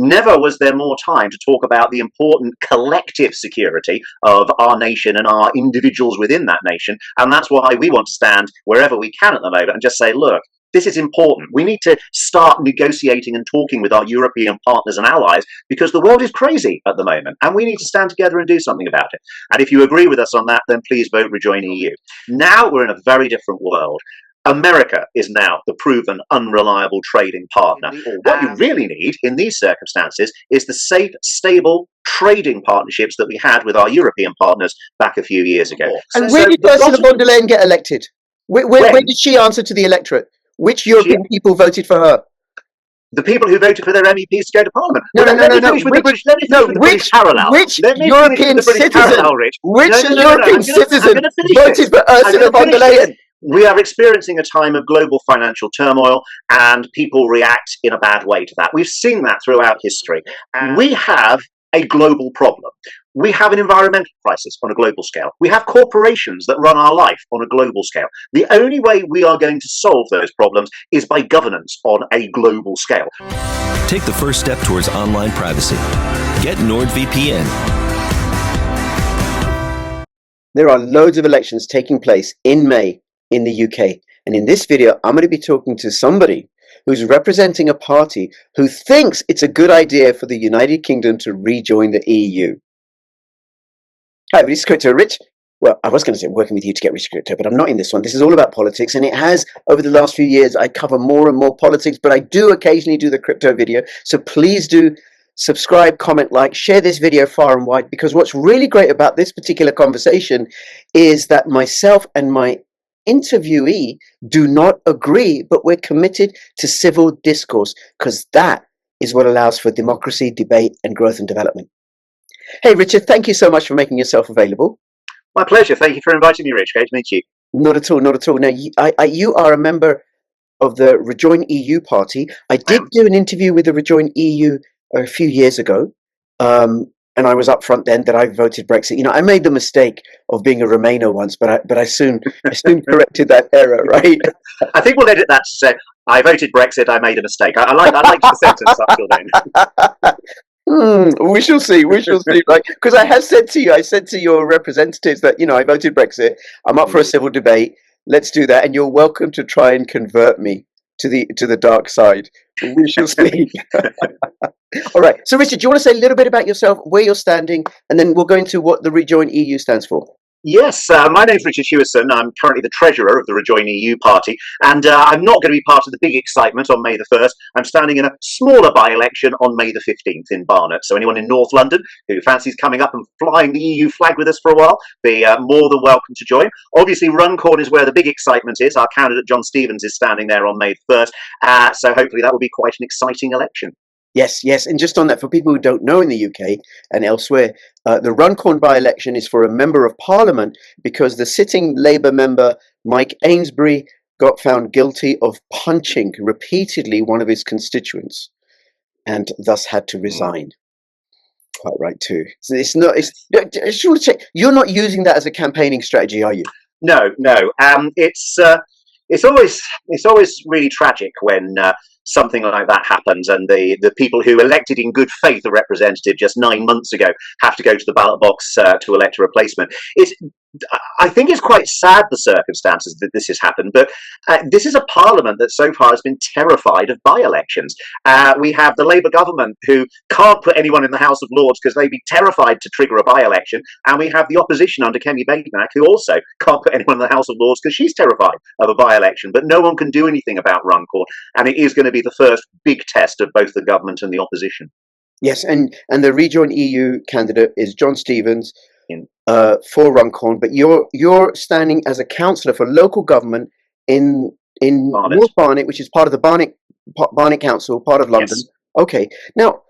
Never was there more time to talk about the important collective security of our nation and our individuals within that nation. And that's why we want to stand wherever we can at the moment and just say, look, this is important. We need to start negotiating and talking with our European partners and allies because the world is crazy at the moment and we need to stand together and do something about it. And if you agree with us on that, then please vote Rejoin EU. Now we're in a very different world. America is now the proven unreliable trading partner. What you really need in these circumstances is the safe, stable trading partnerships that we had with our European partners back a few years ago. And where did Ursula von der Leyen get elected? Where did she answer to the electorate? Which European people voted for her? The people who voted for their MEPs to go to Parliament. No. Which European citizen voted for Ursula von der Leyen? We are experiencing a time of global financial turmoil and people react in a bad way to that. We've seen that throughout history. And we have a global problem. We have an environmental crisis on a global scale. We have corporations that run our life on a global scale. The only way we are going to solve those problems is by governance on a global scale. Take the first step towards online privacy. Get NordVPN. There are loads of elections taking place in May in the UK. And in this video, I'm going to be talking to somebody who's representing a party who thinks it's a good idea for the United Kingdom to rejoin the EU. Hi, everybody, it's Crypto Rich. Well, I was going to say working with you to get rich crypto, but I'm not in this one. This is all about politics, and it has, over the last few years, I cover more and more politics, but I do occasionally do the crypto video. So please do subscribe, comment, like, share this video far and wide, because what's really great about this particular conversation is that myself and my interviewee do not agree, but we're committed to civil discourse because that is what allows for democracy, debate, and growth and development. Hey, Richard, thank you so much for making yourself available. My pleasure. Thank you for inviting me, Rich. Great to meet you. Not at all, not at all. Now, you are a member of the Rejoin EU party. I did do an interview with the Rejoin EU a few years ago. And I was upfront then that I voted Brexit. You know, I made the mistake of being a Remainer once, but I soon corrected that error, right? I think we'll edit that to say, I voted Brexit, I made a mistake. I like the sentence up till then. We shall see, right? Because I said to your representatives that, you know, I voted Brexit, I'm up for a civil debate, let's do that, and you're welcome to try and convert me to the dark side. We shall see. All right. So, Richard, do you want to say a little bit about yourself, where you're standing, and then we'll go into what the Rejoin EU stands for? Yes, my name's Richard Hewison. I'm currently the treasurer of the Rejoin EU party, and I'm not going to be part of the big excitement on May the 1st. I'm standing in a smaller by-election on May the 15th in Barnet. So anyone in North London who fancies coming up and flying the EU flag with us for a while, be more than welcome to join. Obviously, Runcorn is where the big excitement is. Our candidate, John Stevens, is standing there on May the 1st. So hopefully that will be quite an exciting election. Yes. And just on that, for people who don't know in the UK and elsewhere, the Runcorn by-election is for a member of Parliament because the sitting Labour member, Mike Ainsbury, got found guilty of punching repeatedly one of his constituents and thus had to resign. Quite right, too. So I just want to check, you're not using that as a campaigning strategy, are you? No. It's always really tragic when something like that happens and the people who elected in good faith a representative just 9 months ago have to go to the ballot box to elect a replacement. I think it's quite sad, the circumstances that this has happened, but this is a parliament that so far has been terrified of by-elections. We have the Labour government who can't put anyone in the House of Lords because they'd be terrified to trigger a by-election, and we have the opposition under Kemi Badenoch who also can't put anyone in the House of Lords because she's terrified of a by-election, but no one can do anything about Runcorn, and it is going to be the first big test of both the government and the opposition. Yes, and the Rejoin EU candidate is John Stevens, for Runcorn, but you're standing as a councillor for local government in Barnet. North Barnet, which is part of the Barnet Council, part of London. Yes. Okay, now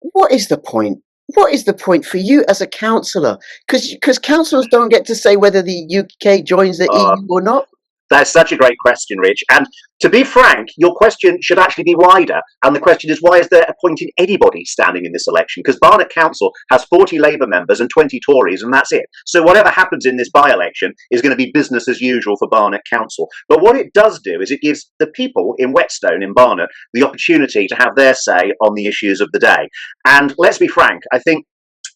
what is the point? What is the point for you as a councillor? Because councillors don't get to say whether the UK joins the EU or not. That's such a great question, Rich. And to be frank, your question should actually be wider. And the question is, why is there a point in anybody standing in this election? Because Barnet Council has 40 Labour members and 20 Tories, and that's it. So whatever happens in this by-election is going to be business as usual for Barnet Council. But what it does do is it gives the people in Whetstone, in Barnet, the opportunity to have their say on the issues of the day. And let's be frank, I think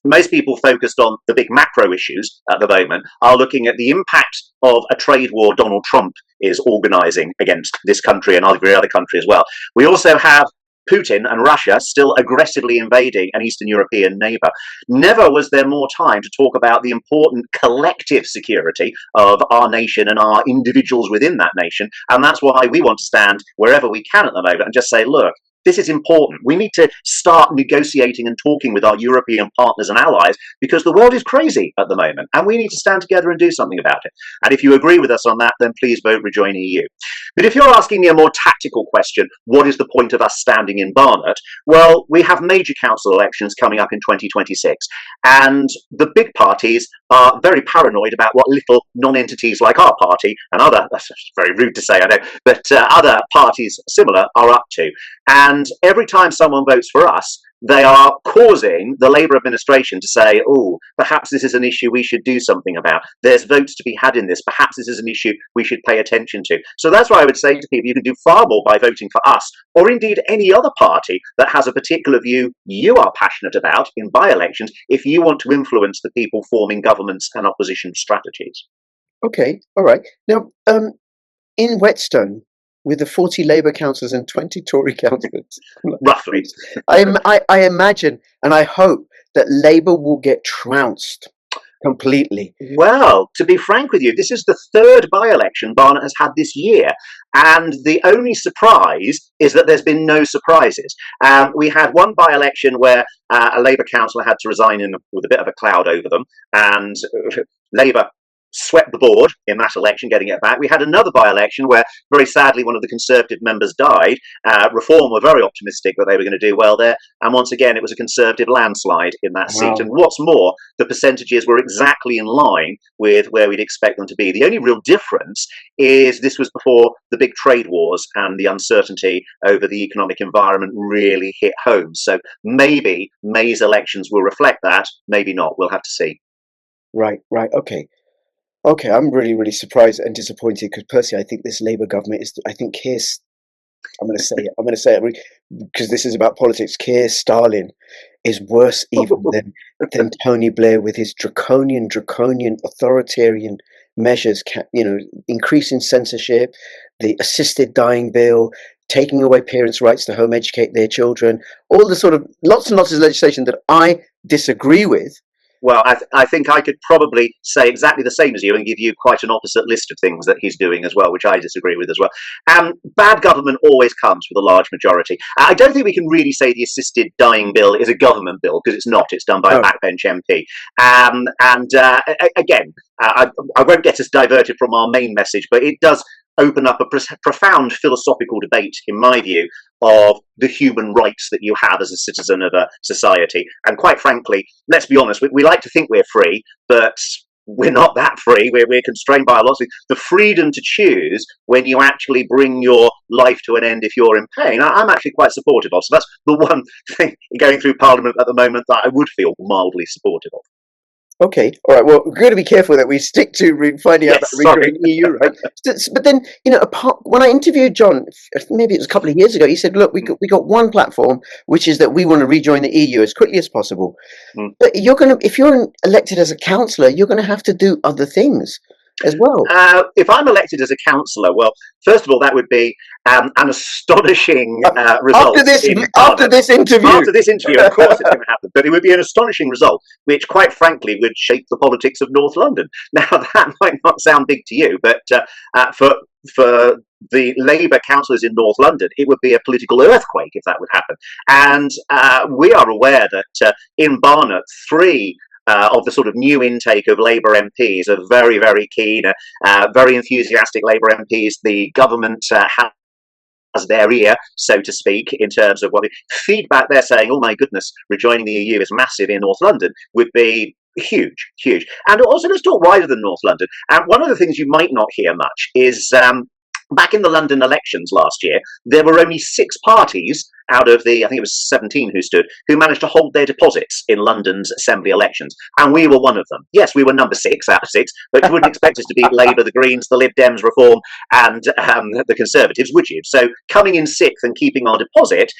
most people focused on the big macro issues at the moment are looking at the impact of a trade war Donald Trump is organising against this country and every other country as well. We also have Putin and Russia still aggressively invading an Eastern European neighbour. Never was there more time to talk about the important collective security of our nation and our individuals within that nation. And that's why we want to stand wherever we can at the moment and just say, look, this is important. We need to start negotiating and talking with our European partners and allies because the world is crazy at the moment and we need to stand together and do something about it. And if you agree with us on that, then please vote Rejoin EU. But if you're asking me a more tactical question, what is the point of us standing in Barnet? Well, we have major council elections coming up in 2026 and the big parties are very paranoid about what little non-entities like our party and other, that's very rude to say, I know, but other parties similar are up to. And every time someone votes for us, they are causing the Labour administration to say, oh, perhaps this is an issue we should do something about. There's votes to be had in this. Perhaps this is an issue we should pay attention to. So that's why I would say to people, you can do far more by voting for us, or indeed any other party that has a particular view you are passionate about in by-elections, if you want to influence the people forming governments and opposition strategies. Okay, all right. Now, in Whetstone, with the 40 Labour councillors and 20 Tory councillors, roughly, I imagine and I hope that Labour will get trounced completely. Well, to be frank with you, this is the third by-election Barnet has had this year, and the only surprise is that there's been no surprises. We had one by-election where a Labour councillor had to resign with a bit of a cloud over them, and Labour swept the board in that election, getting it back. We had another by-election where, very sadly, one of the Conservative members died. Reform were very optimistic that they were going to do well there, and once again, it was a Conservative landslide in that seat. And what's more, the percentages were exactly in line with where we'd expect them to be. The only real difference is this was before the big trade wars and the uncertainty over the economic environment really hit home. So maybe May's elections will reflect that, maybe not. We'll have to see. Right, okay. Okay, I'm really, really surprised and disappointed because personally, I think this Labour government is. I think I'm going to say it because this is about politics. Keir Starlin is worse even than Tony Blair with his draconian authoritarian measures. Increasing censorship, the assisted dying bill, taking away parents' rights to home educate their children, all the sort of lots and lots of legislation that I disagree with. Well, I think I could probably say exactly the same as you and give you quite an opposite list of things that he's doing as well, which I disagree with as well. Bad government always comes with a large majority. I don't think we can really say the assisted dying bill is a government bill, because it's not. It's done by a backbench MP. Again, I won't get us diverted from our main message, but it does open up a profound philosophical debate, in my view, of the human rights that you have as a citizen of a society. And quite frankly, let's be honest, we like to think we're free, but we're not that free. We're constrained by a lot of things. The freedom to choose when you actually bring your life to an end if you're in pain, I'm actually quite supportive of. So that's the one thing going through Parliament at the moment that I would feel mildly supportive of. Okay, all right. Well, we're going to be careful that we stick to finding out about Rejoin EU, right? But then, when I interviewed John, maybe it was a couple of years ago, he said, "Look, we got one platform, which is that we want to rejoin the EU as quickly as possible." But if you're elected as a councillor, you're going to have to do other things as well. If I'm elected as a councillor, well, first of all, that would be an astonishing result. After this interview, of course it's going to happen. But it would be an astonishing result, which, quite frankly, would shape the politics of North London. Now, that might not sound big to you, but for the Labour councillors in North London, it would be a political earthquake if that would happen. And we are aware that in Barnet, 3 of the sort of new intake of Labour MPs are very, very keen, very enthusiastic Labour MPs. The government has their ear, so to speak, in terms of what feedback they're saying. Oh my goodness, rejoining the EU is massive in North London. Would be Huge, huge. And also, let's talk wider than North London. And one of the things you might not hear much is back in the London elections last year, there were only 6 parties out of the, I think it was 17 who managed to hold their deposits in London's assembly elections. And we were one of them. Yes, we were number 6 out of 6, but you wouldn't expect us to beat Labour, the Greens, the Lib Dems, Reform, and the Conservatives, would you? So coming in 6th and keeping our deposit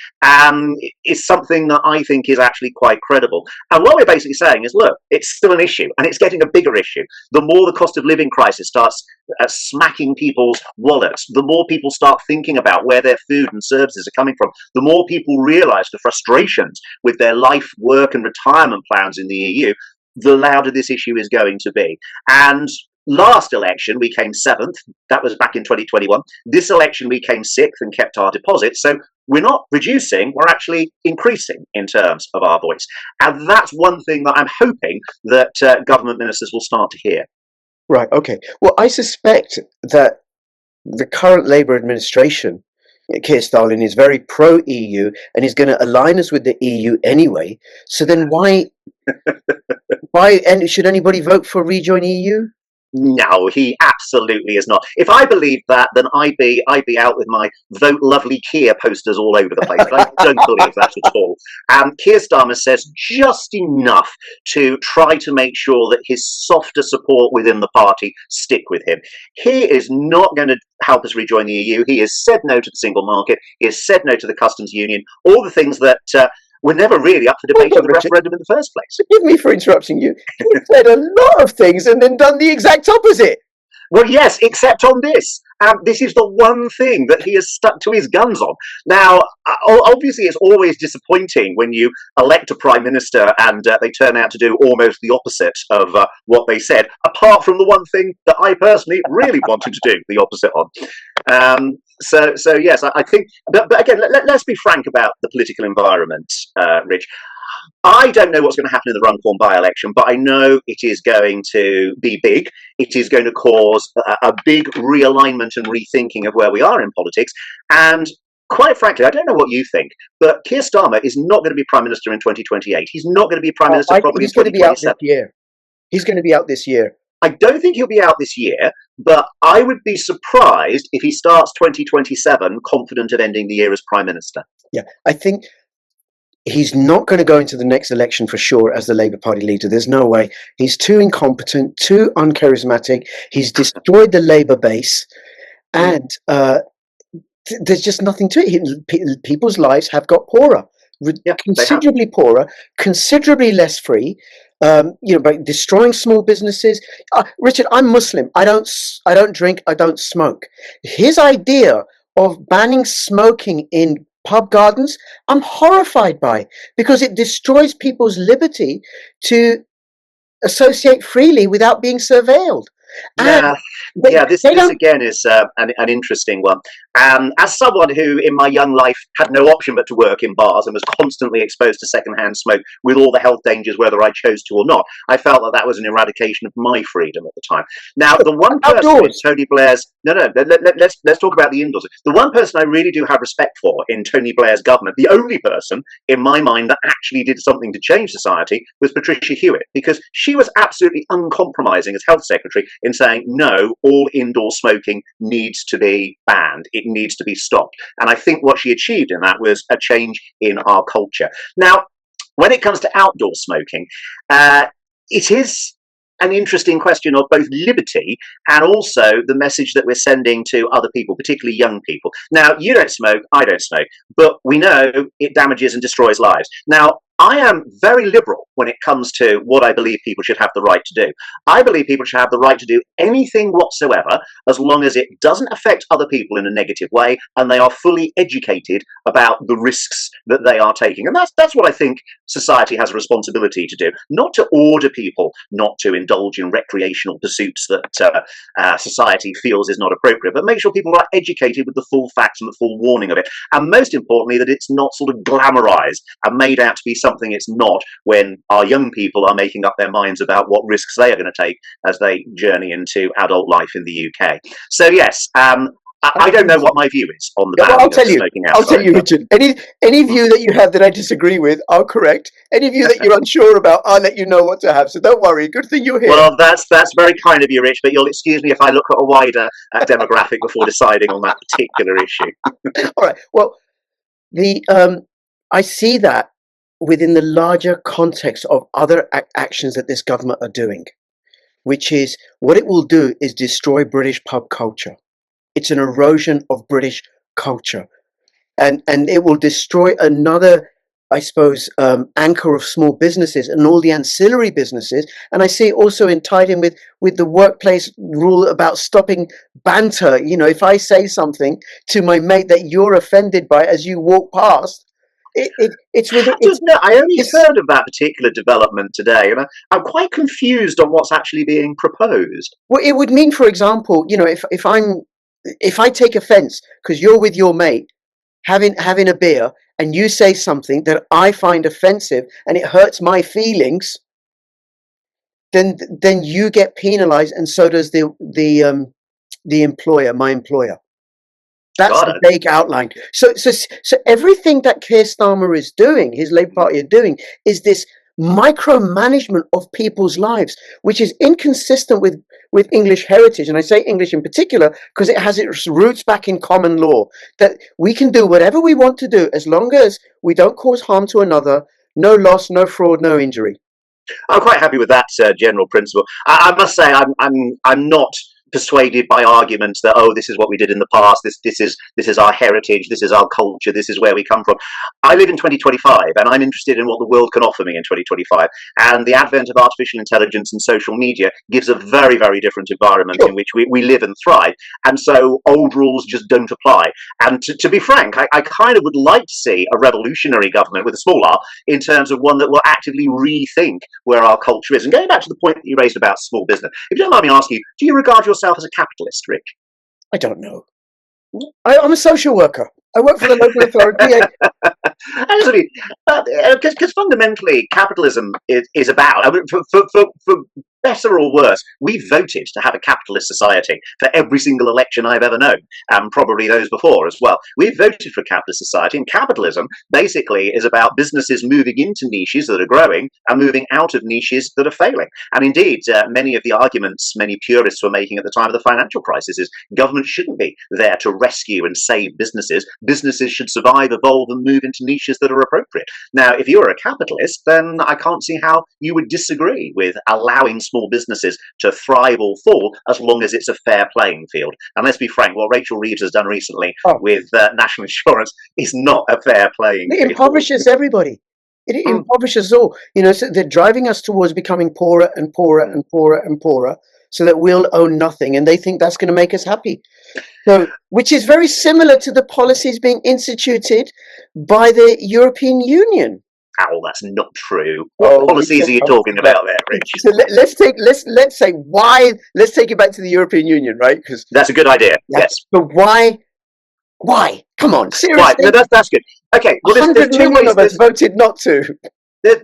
is something that I think is actually quite credible. And what we're basically saying is, look, it's still an issue, and it's getting a bigger issue. The more the cost of living crisis starts smacking people's wallets, the more people start thinking about where their food and services are coming from, the more people realise the frustrations with their life, work and retirement plans in the EU, the louder this issue is going to be. And last election, we came 7th. That was back in 2021. This election, we came 6th and kept our deposits. So we're not reducing, we're actually increasing in terms of our voice. And that's one thing that I'm hoping that government ministers will start to hear. Right, okay. Well, I suspect that the current Labour administration, Keir Starmer, is very pro-EU and is going to align us with the EU anyway. So then why and should anybody vote for Rejoin EU? No, he absolutely is not. If I believed that, then I'd be out with my "Vote Lovely Keir" posters all over the place. But I don't believe that at all. Keir Starmer says just enough to try to make sure that his softer support within the party stick with him. He is not going to help us rejoin the EU. He has said no to the single market. He has said no to the customs union. All the things that were never really up for debate in the referendum in the first place. Forgive me for interrupting you. He said a lot of things and then done the exact opposite. Well, yes, except on this. This is the one thing that he has stuck to his guns on. Now, obviously, it's always disappointing when you elect a prime minister and they turn out to do almost the opposite of what they said, apart from the one thing that I personally really wanted to do the opposite on. So yes, I think, but again, let's be frank about the political environment, Rich. I don't know what's going to happen in the Runcorn by-election, but I know it is going to be big. It is going to cause a big realignment and rethinking of where we are in politics. And quite frankly, I don't know what you think, but Keir Starmer is not going to be Prime Minister in 2028. He's not going to be Prime Minister probably in 2027. He's going to be out this year. I don't think he'll be out this year, but I would be surprised if he starts 2027 confident of ending the year as Prime Minister. Yeah, I think he's not going to go into the next election for sure as the Labour Party leader. There's no way. He's too incompetent, too uncharismatic. He's destroyed the Labour base, and there's just nothing to it. People's lives have got poorer, considerably poorer, considerably less free. By destroying small businesses. Richard, I'm Muslim. I don't drink. I don't smoke. His idea of banning smoking in pub gardens, I'm horrified by, because it destroys people's liberty to associate freely without being surveilled. This again is an interesting one. As someone who in my young life had no option but to work in bars and was constantly exposed to secondhand smoke with all the health dangers whether I chose to or not, I felt that was an eradication of my freedom at the time. Now, the one person in Tony Blair's... let's talk about the indoors. The one person I really do have respect for in Tony Blair's government, the only person in my mind that actually did something to change society, was Patricia Hewitt, because she was absolutely uncompromising as health secretary in saying, no, all indoor smoking needs to be banned. It needs to be stopped. And I think what she achieved in that was a change in our culture. Now, when it comes to outdoor smoking, it is an interesting question of both liberty and also the message that we're sending to other people, particularly young people. Now, you don't smoke, I don't smoke, but we know it damages and destroys lives. Now, I am very liberal when it comes to what I believe people should have the right to do. I believe people should have the right to do anything whatsoever as long as it doesn't affect other people in a negative way and they are fully educated about the risks that they are taking. And that's what I think society has a responsibility to do, not to order people not to indulge in recreational pursuits that society feels is not appropriate, but make sure people are educated with the full facts and the full warning of it. And most importantly, that it's not sort of glamorized and made out to be something it's not, when our young people are making up their minds about what risks they are going to take as they journey into adult life in the UK. So yes, I don't know what my view is on the Yeah, well, banning I'll of tell you. smoking I'll tell outside. you, Richard. Any view that you have that I disagree with, I'll correct. Any view that you're unsure about, I'll let you know what to have. So don't worry. Good thing you're here. Well, that's very kind of you, Rich, but you'll excuse me if I look at a wider demographic before deciding on that particular issue. All right. Well, the I see that within the larger context of other actions that this government are doing, which is what it will do is destroy British pub culture. It's an erosion of British culture, and it will destroy another, I suppose, anchor of small businesses and all the ancillary businesses. And I see it also tied in with the workplace rule about stopping banter. You know, if I say something to my mate that you're offended by as you walk past, it's with I it's. don't know. I only It's, heard of that particular development today, and I'm quite confused on what's actually being proposed. well, it would mean, for example, you know, if I take offence because you're with your mate having a beer and you say something that I find offensive and it hurts my feelings, then you get penalised, and so does the employer, my employer. That's Got the it. vague outline. So everything that Keir Starmer is doing, his Labour Party are doing, is this micromanagement of people's lives, which is inconsistent with English heritage. And I say English in particular because it has its roots back in common law, that we can do whatever we want to do as long as we don't cause harm to another, no loss, no fraud, no injury. I'm quite happy with that general principle. I must say, I'm not persuaded by arguments that, oh, this is what we did in the past, this is our heritage, this is our culture, this is where we come from. I live in 2025, and I'm interested in what the world can offer me in 2025. And the advent of artificial intelligence and social media gives a very, very different environment Sure. in which we live and thrive. And so old rules just don't apply. And to be frank, I kind of would like to see a revolutionary government with a small r, in terms of one that will actively rethink where our culture is. And going back to the point that you raised about small business, if you don't mind me asking you, do you regard yourself as a capitalist, Rich? I don't know. I'm a social worker. I work for the local authority. Because fundamentally, capitalism is about, I mean, for better or worse, we voted to have a capitalist society for every single election I've ever known, and probably those before as well. We've voted for a capitalist society, and capitalism basically is about businesses moving into niches that are growing and moving out of niches that are failing. And indeed, many of the arguments many purists were making at the time of the financial crisis is government shouldn't be there to rescue and save businesses. Businesses should survive, evolve, and move into niches that are appropriate. Now, if you're a capitalist, then I can't see how you would disagree with allowing small businesses to thrive or fall as long as it's a fair playing field. And let's be frank, what Rachel Reeves has done recently with national insurance is not a fair playing field. It impoverishes everybody. It impoverishes all. You know, so they're driving us towards becoming poorer and poorer and poorer and poorer, so that we'll own nothing, and they think that's going to make us happy. So, which is very similar to the policies being instituted by the European Union. Oh, that's not true. What policies are you talking about there, Rich? So let's say why. Let's take it back to the European Union, right? Because that's a good idea. Yes. But why? Why? Come on, seriously. Right. No, that's good. Okay. Well, 100 million of us voted not to.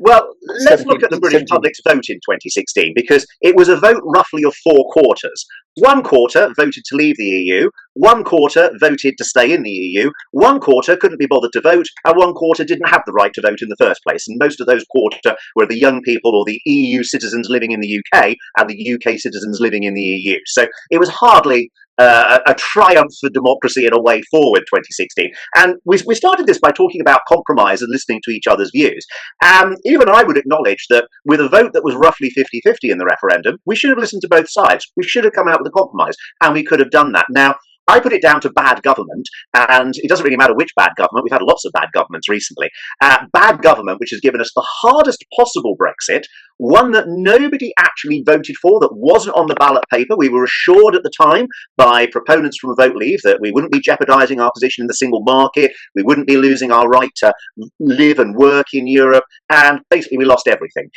Well, let's look at the British public's vote in 2016, because it was a vote roughly of 4 quarters. 1 quarter voted to leave the EU, 1 quarter voted to stay in the EU, 1 quarter couldn't be bothered to vote, and 1 quarter didn't have the right to vote in the first place. And most of those quarter were the young people or the EU citizens living in the UK and the UK citizens living in the EU. So it was hardly a triumph for democracy and a way forward, 2016. And we started this by talking about compromise and listening to each other's views. And even I would acknowledge that with a vote that was roughly 50-50 in the referendum, we should have listened to both sides. We should have come out with a compromise, and we could have done that. Now, I put it down to bad government, and it doesn't really matter which bad government. We've had lots of bad governments recently. Bad government, which has given us the hardest possible Brexit, one that nobody actually voted for, that wasn't on the ballot paper. We were assured at the time by proponents from Vote Leave that we wouldn't be jeopardising our position in the single market, we wouldn't be losing our right to live and work in Europe, and basically we lost everything.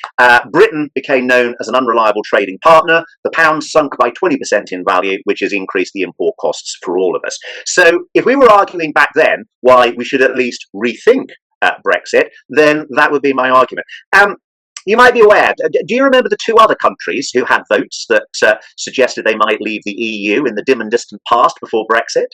Britain became known as an unreliable trading partner. The pound sunk by 20% in value, which has increased the import costs for all of us. So if we were arguing back then why we should at least rethink Brexit, then that would be my argument. You might be aware, do you remember the 2 other countries who had votes that suggested they might leave the EU in the dim and distant past before Brexit?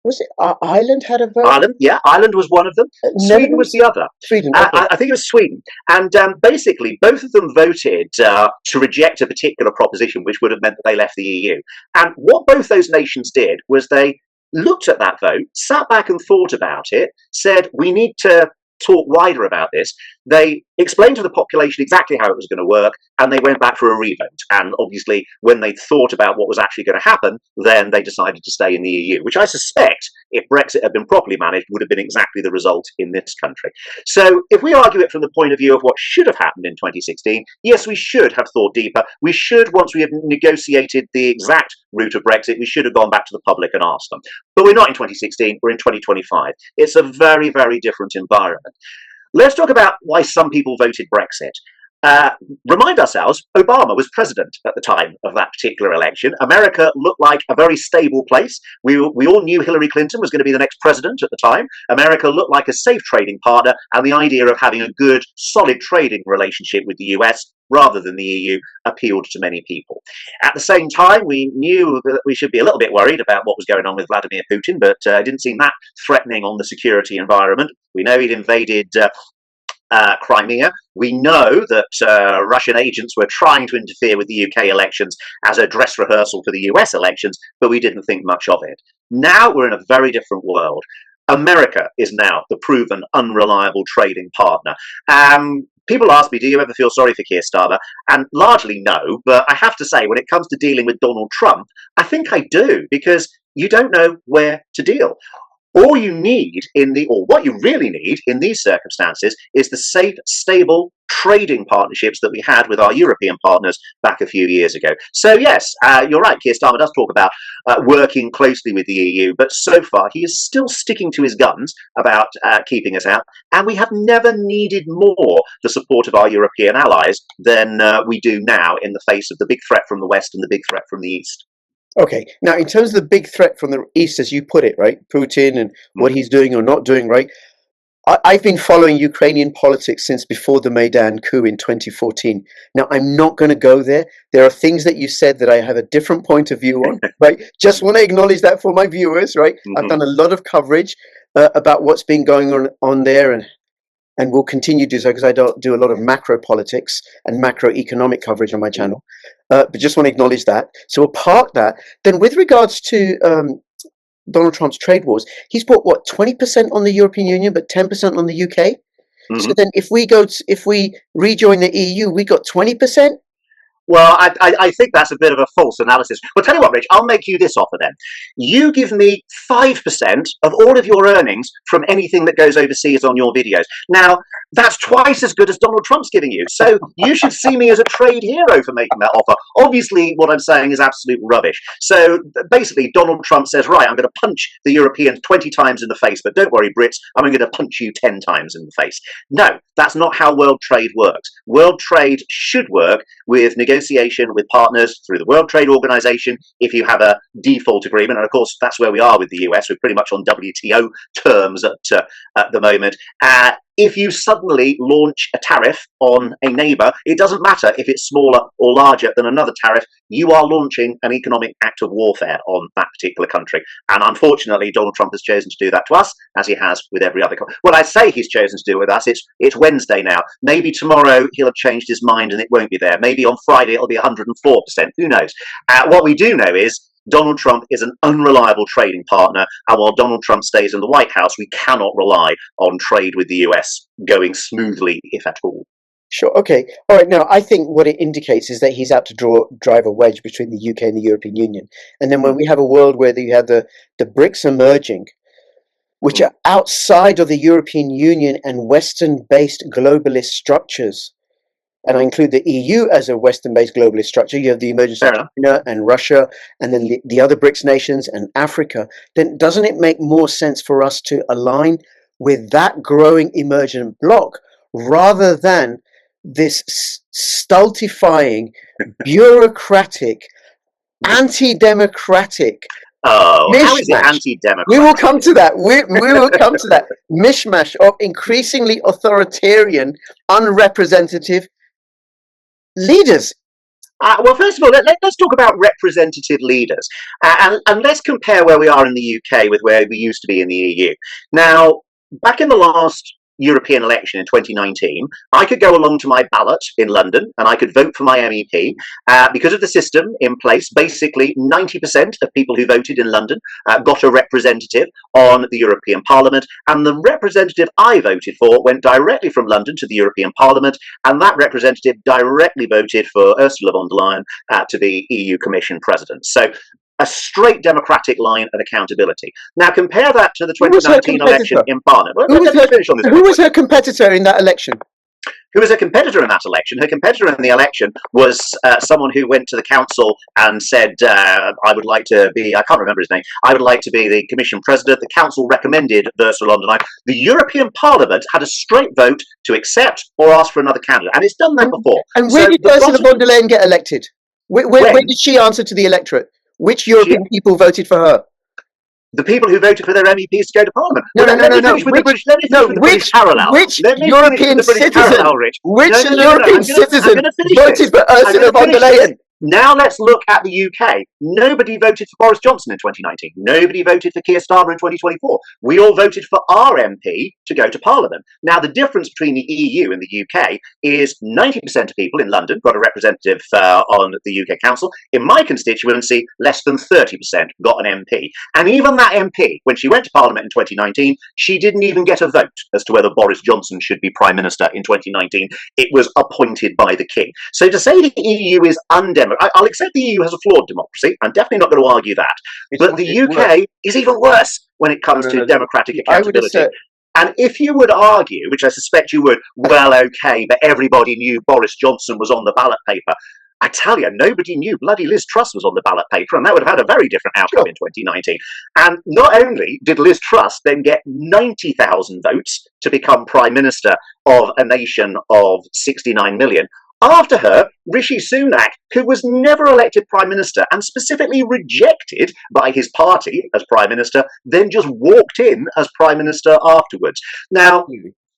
Was it Ireland had a vote? Ireland, yeah, Ireland was one of them. Sweden was the other. Sweden, okay. I think it was Sweden. And basically, both of them voted to reject a particular proposition, which would have meant that they left the EU. And what both those nations did was they looked at that vote, sat back and thought about it, said, we need to talk wider about this. They explained to the population exactly how it was going to work, and they went back for a revote. And obviously, when they thought about what was actually going to happen, then they decided to stay in the EU, which I suspect, if Brexit had been properly managed, would have been exactly the result in this country. So if we argue it from the point of view of what should have happened in 2016, yes, we should have thought deeper. We should, once we have negotiated the exact route of Brexit, we should have gone back to the public and asked them. But we're not in 2016, we're in 2025. It's a very, very different environment. Let's talk about why some people voted Brexit. Remind ourselves, Obama was president at the time of that particular election. America looked like a very stable place. We all knew Hillary Clinton was going to be the next president at the time. America looked like a safe trading partner, and the idea of having a good, solid trading relationship with the US rather than the EU appealed to many people. At the same time, we knew that we should be a little bit worried about what was going on with Vladimir Putin, but it didn't seem that threatening on the security environment. We know he'd invaded Crimea. We know that Russian agents were trying to interfere with the UK elections as a dress rehearsal for the US elections, but we didn't think much of it. Now we're in a very different world. America is now the proven unreliable trading partner. People ask me, do you ever feel sorry for Keir Starmer? And largely no, but I have to say, when it comes to dealing with Donald Trump, I think I do, because you don't know where to deal. All you need what you really need in these circumstances is the safe, stable trading partnerships that we had with our European partners back a few years ago. So yes, you're right, Keir Starmer does talk about working closely with the EU, but so far he is still sticking to his guns about keeping us out, and we have never needed more the support of our European allies than we do now in the face of the big threat from the West and the big threat from the East. Okay, now in terms of the big threat from the East, as you put it, right, Putin and what he's doing or not doing, right, I've been following Ukrainian politics since before the Maidan coup in 2014. Now, I'm not going to go there. There are things that you said that I have a different point of view on, right? Just want to acknowledge that for my viewers, right? I've done a lot of coverage about what's been going on there, and will continue to do so because I don't do a lot of macro politics and macroeconomic coverage on my channel. But just want to acknowledge that. So we'll park that. Then with regards to Donald Trump's trade wars, he's bought what, 20% on the European Union, but 10% on the UK. So then if we rejoin the EU, we got 20%. Well, I think that's a bit of a false analysis. Well, tell you what, Rich, I'll make you this offer then. You give me 5% of all of your earnings from anything that goes overseas on your videos. Now, that's twice as good as Donald Trump's giving you. So you should see me as a trade hero for making that offer. Obviously, what I'm saying is absolute rubbish. So basically, Donald Trump says, right, I'm going to punch the Europeans 20 times in the face, but don't worry, Brits, I'm going to punch you 10 times in the face. No, that's not how world trade works. World trade should work with negotiation with partners through the World Trade Organization if you have a default agreement. And of course, that's where we are with the US. We're pretty much on WTO terms at the moment. If you suddenly launch a tariff on a neighbor, it doesn't matter if it's smaller or larger than another tariff, you are launching an economic act of warfare on that particular country. And unfortunately, Donald Trump has chosen to do that to us, as he has with every other country. Well, I say he's chosen to do it with us. It's Wednesday now. Maybe tomorrow he'll have changed his mind and it won't be there. Maybe on Friday it'll be 104%. Who knows? What we do know is Donald Trump is an unreliable trading partner, and while Donald Trump stays in the White House, we cannot rely on trade with the US going smoothly, if at all. Sure. Okay. All right. Now, I think what it indicates is that he's out to drive a wedge between the UK and the European Union. And then when we have a world where you have the BRICS emerging, which are outside of the European Union and Western-based globalist structures, and I include the EU as a Western-based globalist structure, you have the emergence of China and Russia, and then the other BRICS nations and Africa, then doesn't it make more sense for us to align with that growing emergent bloc rather than this stultifying, bureaucratic, anti-democratic how is it mishmash? anti-democratic? We will come to that. We will come to that mishmash of increasingly authoritarian, unrepresentative leaders Well, first of all, let's talk about representative leaders, and let's compare where we are in the UK with where we used to be in the EU. Now, back in the last European election in 2019, I could go along to my ballot in London and I could vote for my MEP. Because of the system in place, basically 90% of people who voted in London got a representative on the European Parliament, and the representative I voted for went directly from London to the European Parliament, and that representative directly voted for Ursula von der Leyen to be EU Commission President. So a straight democratic line of accountability. Now compare that to the 2019 election in Barnet. Well, who was her competitor in that election? Who was her competitor in that election? Her competitor in the election was someone who went to the council and said, I would like to be, I can't remember his name, I would like to be the Commission President. The council recommended Ursula von der Leyen. The European Parliament had a straight vote to accept or ask for another candidate, and it's done that before. And where did Ursula von der Leyen get elected? Where did she answer to the electorate? Which European people voted for her? The people who voted for their MEPs to go to Parliament. No. Which European citizen voted for Ursula von der Leyen? Now let's look at the UK. Nobody voted for Boris Johnson in 2019. Nobody voted for Keir Starmer in 2024. We all voted for our MP to go to Parliament. Now the difference between the EU and the UK is 90% of people in London got a representative on the UK Council. In my constituency, less than 30% got an MP. And even that MP, when she went to Parliament in 2019, she didn't even get a vote as to whether Boris Johnson should be Prime Minister in 2019. It was appointed by the King. So to say the EU is undemocratic, I'll accept the EU has a flawed democracy. I'm definitely not going to argue that. But the UK is even worse when it comes to democratic accountability. And if you would argue, which I suspect you would, well, okay, but everybody knew Boris Johnson was on the ballot paper. I tell you, nobody knew bloody Liz Truss was on the ballot paper, and that would have had a very different outcome in 2019. And not only did Liz Truss then get 90,000 votes to become Prime Minister of a nation of 69 million, after her, Rishi Sunak, who was never elected Prime Minister and specifically rejected by his party as Prime Minister, then just walked in as Prime Minister afterwards. Now,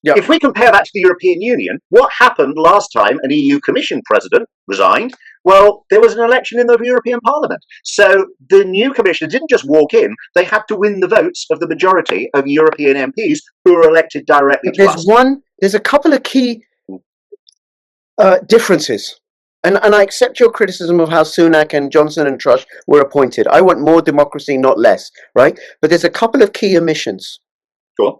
if we compare that to the European Union, what happened last time an EU Commission President resigned? Well, there was an election in the European Parliament. So the new Commissioner didn't just walk in, they had to win the votes of the majority of European MPs who were elected directly to us. There's a couple of key differences. And I accept your criticism of how Sunak and Johnson and Truss were appointed. I want more democracy, not less, right? But there's a couple of key omissions. Sure.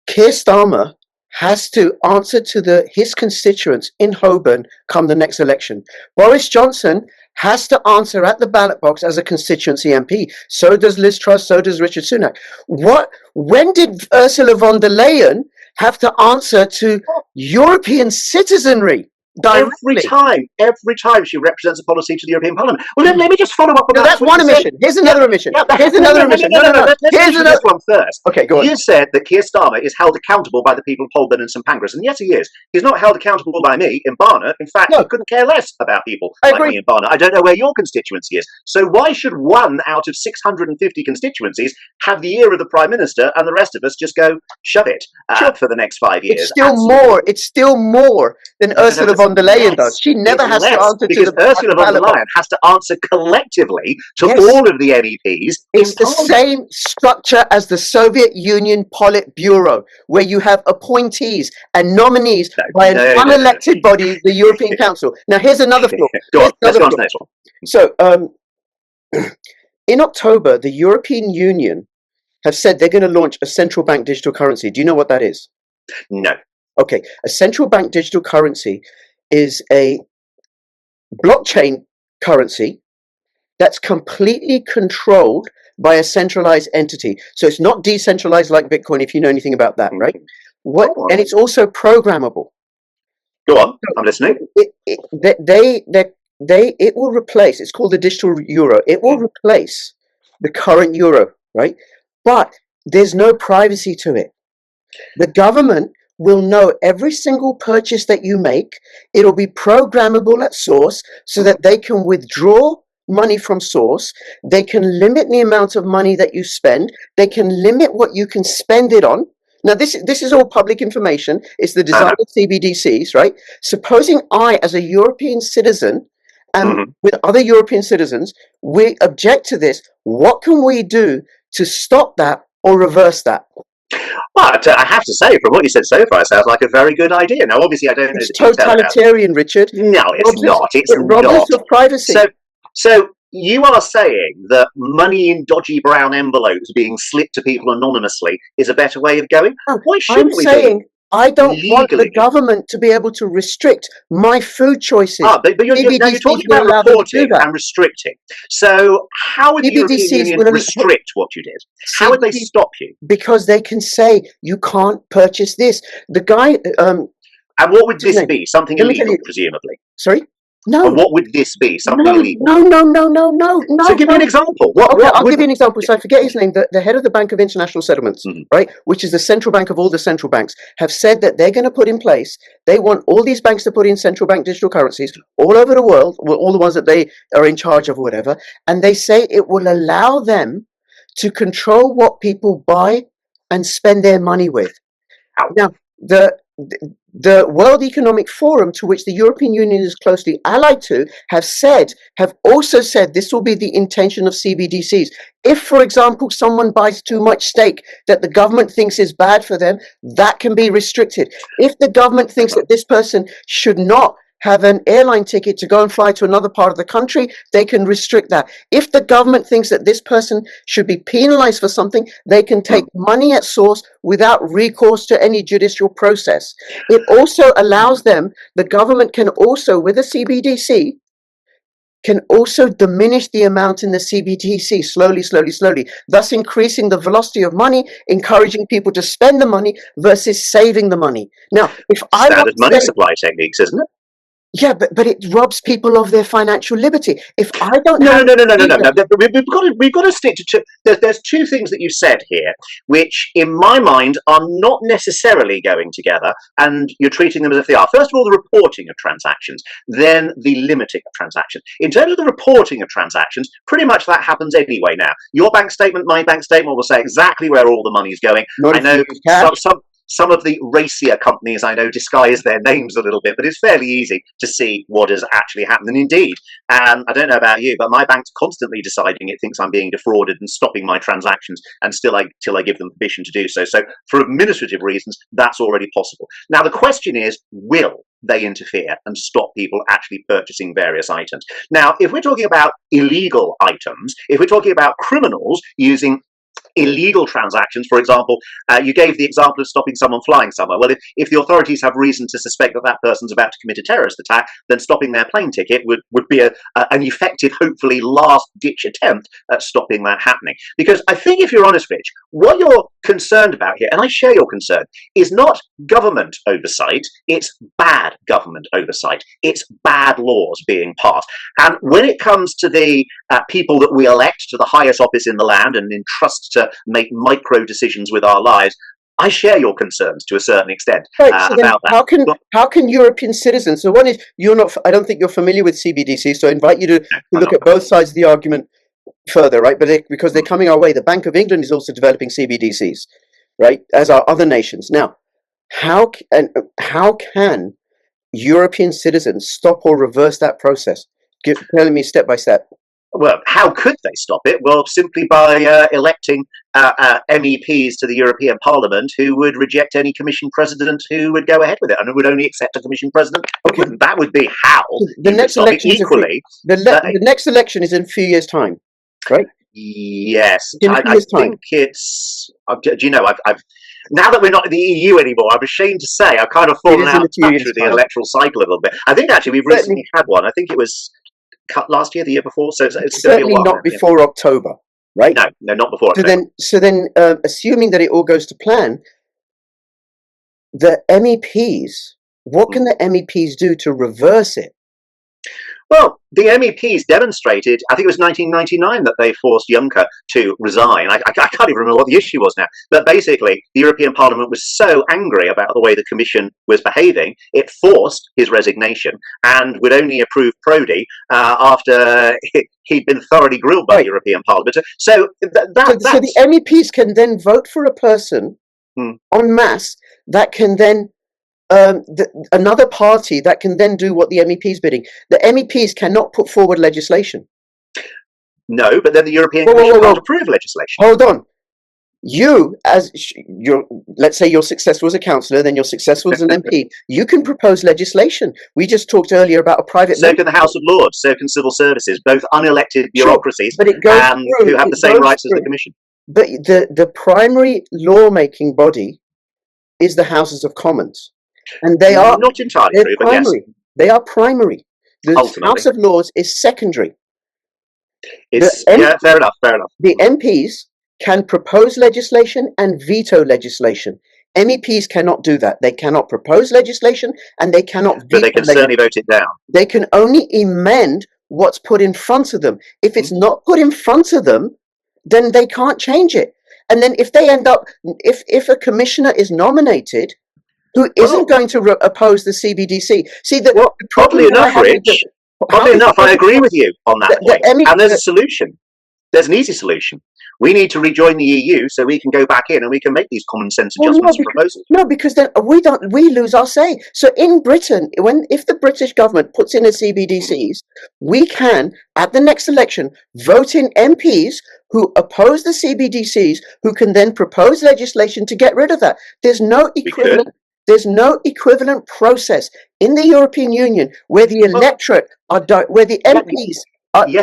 Keir Starmer has to answer to his constituents in Holborn come the next election. Boris Johnson has to answer at the ballot box as a constituency MP. So does Liz Truss, so does Richard Sunak. When did Ursula von der Leyen have to answer to European citizenry? Every time she represents a policy to the European Parliament. Well, let me just follow up on that. That's one omission. Here's another omission. Here's another omission. No. Here's another one first. Okay, go on. You said that Keir Starmer is held accountable by the people of Holborn and St Pancras, and yes, he is. He's not held accountable by me in Barnet. In fact, he couldn't care less about people like me in Barnet. I don't know where your constituency is. So why should one out of 650 constituencies have the ear of the Prime Minister and the rest of us just go, shove it, for the next 5 years? It's still more than Ursula von der Leyen does. She never has to answer to the Ursula von der Leyen has to answer collectively to all of the MEPs. It's the same structure as the Soviet Union Politburo, where you have appointees and nominees by an unelected body, the European Council. Now, here's another flaw. Let's go on to the next one. So, in October, the European Union have said they're going to launch a central bank digital currency. Do you know what that is? No. Okay, a central bank digital currency is a blockchain currency that's completely controlled by a centralized entity. So it's not decentralized like Bitcoin, if you know anything about that, right? And it's also programmable. Go on, I'm listening. It will replace, it's called the digital euro. It will replace the current euro, right? But there's no privacy to it. The government will know every single purchase that you make. It'll be programmable at source so that they can withdraw money from source. They can limit the amount of money that you spend. They can limit what you can spend it on. Now, this is all public information. It's the design of CBDCs, right? Supposing I, as a European citizen, And Mhm. with other European citizens, we object to this. What can we do to stop that or reverse that? Well, I have to say, from what you said so far, it sounds like a very good idea. Now, obviously, I don't know It's the detail about it. totalitarian, Richard. No, it's not. It's It robs us not. of privacy. So you are saying that money in dodgy brown envelopes being slipped to people anonymously is a better way of going? No, Why I'm shouldn't we saying I don't want the legally? government to be able to restrict my food choices. But now you're CBDCs talking will about allow them to do reporting that. and restricting. So how would the European CBDCs Union will restrict what you did? How would they CBD stop you? because they can say you can't purchase this. The guy, And what would what's his this name? be? Something Let me tell illegal, you. presumably. Sorry, And no, what would this be? Something no, illegal. no, no, no, no, no, So no, give me an no. example. Okay, What I'll would? give you an example. So I forget his name. The head of the Bank of International Settlements, Mhm. right, which is the central bank of all the central banks, have said that they're going to put in place. They want all these banks to put in central bank digital currencies all over the world, well, all the ones that they are in charge of, or whatever. And they say it will allow them to control what people buy and spend their money with. How? Now, the World Economic Forum, to which the European Union is closely allied to, have also said this will be the intention of CBDCs. If, for example, someone buys too much steak that the government thinks is bad for them, that can be restricted. If the government thinks that this person should not have an airline ticket to go and fly to another part of the country, they can restrict that. If the government thinks that this person should be penalized for something, they can take money at source without recourse to any judicial process. It also allows them, the government can also, with a CBDC, can also diminish the amount in the CBDC slowly, slowly, slowly, thus increasing the velocity of money, encouraging people to spend the money versus saving the money. Now, if I want Standard to money save, supply techniques, isn't it? yeah, but it robs people of their financial liberty. If I don't No, have no, no, no, no, no, freedom, no. We've got to stick to two. There's two things that you said here, which in my mind are not necessarily going together, and you're treating them as if they are. First of all, the reporting of transactions, then the limiting of transactions. In terms of the reporting of transactions, pretty much that happens anyway now. Your bank statement, my bank statement will say exactly where all the money's going. not I if you know use cash. some of the racier companies I know disguise their names a little bit, but it's fairly easy to see what has actually happened. And indeed, and I don't know about you, but my bank's constantly deciding it thinks I'm being defrauded and stopping my transactions, and till I give them permission to do so. So for administrative reasons, that's already possible. Now the question is, will they interfere and stop people actually purchasing various items? Now, if we're talking about illegal items, if we're talking about criminals using illegal transactions, for example, you gave the example of stopping someone flying somewhere. Well, if the authorities have reason to suspect that that person's about to commit a terrorist attack, then stopping their plane ticket would be an effective, hopefully last-ditch attempt at stopping that happening. Because I think, if you're honest, Rich, what you're concerned about here, and I share your concern, is not government oversight, it's bad government oversight. It's bad laws being passed. And when it comes to the people that we elect to the highest office in the land and entrust to make micro decisions with our lives, I share your concerns to a certain extent Right. So then, about that. how can European citizens? So one is you're not. I don't think you're familiar with CBDC. So I invite you to look at both sides of the argument further, right? But because they're coming our way, the Bank of England is also developing CBDCs, right? As are other nations. Now, how can European citizens stop or reverse that process? Tell me step by step. Well, how could they stop it? Well, simply by electing MEPs to the European Parliament who would reject any Commission President who would go ahead with it, and who would only accept a Commission President who wouldn't. That would be how The you next could stop it. election is Equally, the next election is in a few years' time, right? yes, In a few years' time. think it's. Do you know? I've now that we're not in the EU anymore, I'm ashamed to say I've kind of fallen out of touch with the electoral cycle a little bit. I think actually we've recently had one. I think it was cut last year, the year before. So it's certainly not before October, right? No, not before. So then, assuming that it all goes to plan, the MEPs, what can the MEPs do to reverse it? Well, the MEPs demonstrated, I think it was 1999 that they forced Juncker to resign. I can't even remember what the issue was now. But basically, the European Parliament was so angry about the way the Commission was behaving, it forced his resignation and would only approve Prodi after he'd been thoroughly grilled by the European Parliament. So the MEPs can then vote for a person en masse that can then another party that can then do what the MEP's bidding. The MEPs cannot put forward legislation. No, but then the European Whoa, whoa, Commission whoa, whoa. can't approve legislation. Hold on. You, as let's say you're successful as a councillor, then you're successful as an MP. You can propose legislation. We just talked earlier about a private. So can the House of Lords, so can civil services, both unelected bureaucracies, but it goes who have the same rights as the Commission. But the primary lawmaking body is the Houses of Commons, and they are not entirely true, but yes, they are primary. The ultimately. House of Lords is secondary. Fair enough. The MPs can propose legislation and veto legislation. MEPs cannot do that. They cannot propose legislation and they cannot veto. But they can certainly vote it down. They can only amend what's put in front of them. If it's not put in front of them, then they can't change it. And then if they end up, if a commissioner is nominated who isn't going to oppose the CBDC, see that. Well, oddly enough, Rich. Oddly enough, I agree with you on that point. And there's a solution. There's an easy solution. We need to rejoin the EU so we can go back in and we can make these common sense adjustments and proposals. No, because then we lose our say. So in Britain, if the British government puts in a CBDCs, we can at the next election vote in MPs who oppose the CBDCs, who can then propose legislation to get rid of that. There's no equivalent. There's no equivalent process in the European Union where the electorate where the MPs.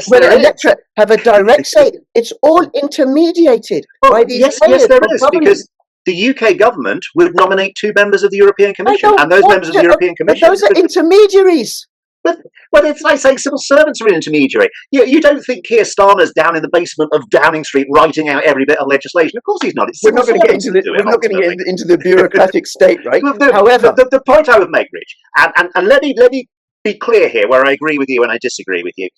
Where the electorate have a direct say. It's all intermediated by these yes, there is, because the UK government would nominate 2 members of the European Commission, and those members of the European Commission. But those are intermediaries. But it's like saying civil servants are an intermediary. You don't think Keir Starmer's down in the basement of Downing Street writing out every bit of legislation. Of course he's not. We're not going to get into the bureaucratic state, right? However, the point I would make, Rich, and let me be clear here where I agree with you and I disagree with you.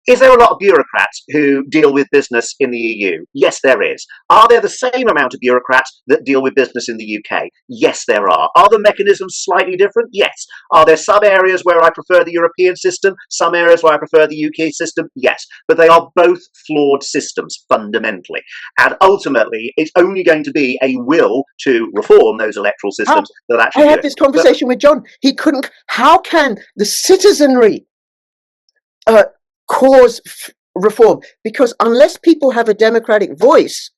Is there a lot of bureaucrats who deal with business in the EU? Yes, there is. Are there the same amount of bureaucrats that deal with business in the UK? Yes, there are. Are the mechanisms slightly different? Yes. Are there some areas where I prefer the European system? Some areas where I prefer the UK system? Yes. But they are both flawed systems, fundamentally. And ultimately, it's only going to be a will to reform those electoral systems that actually I had this conversation with John. He couldn't. How can the citizenry cause reform? Because unless people have a democratic voice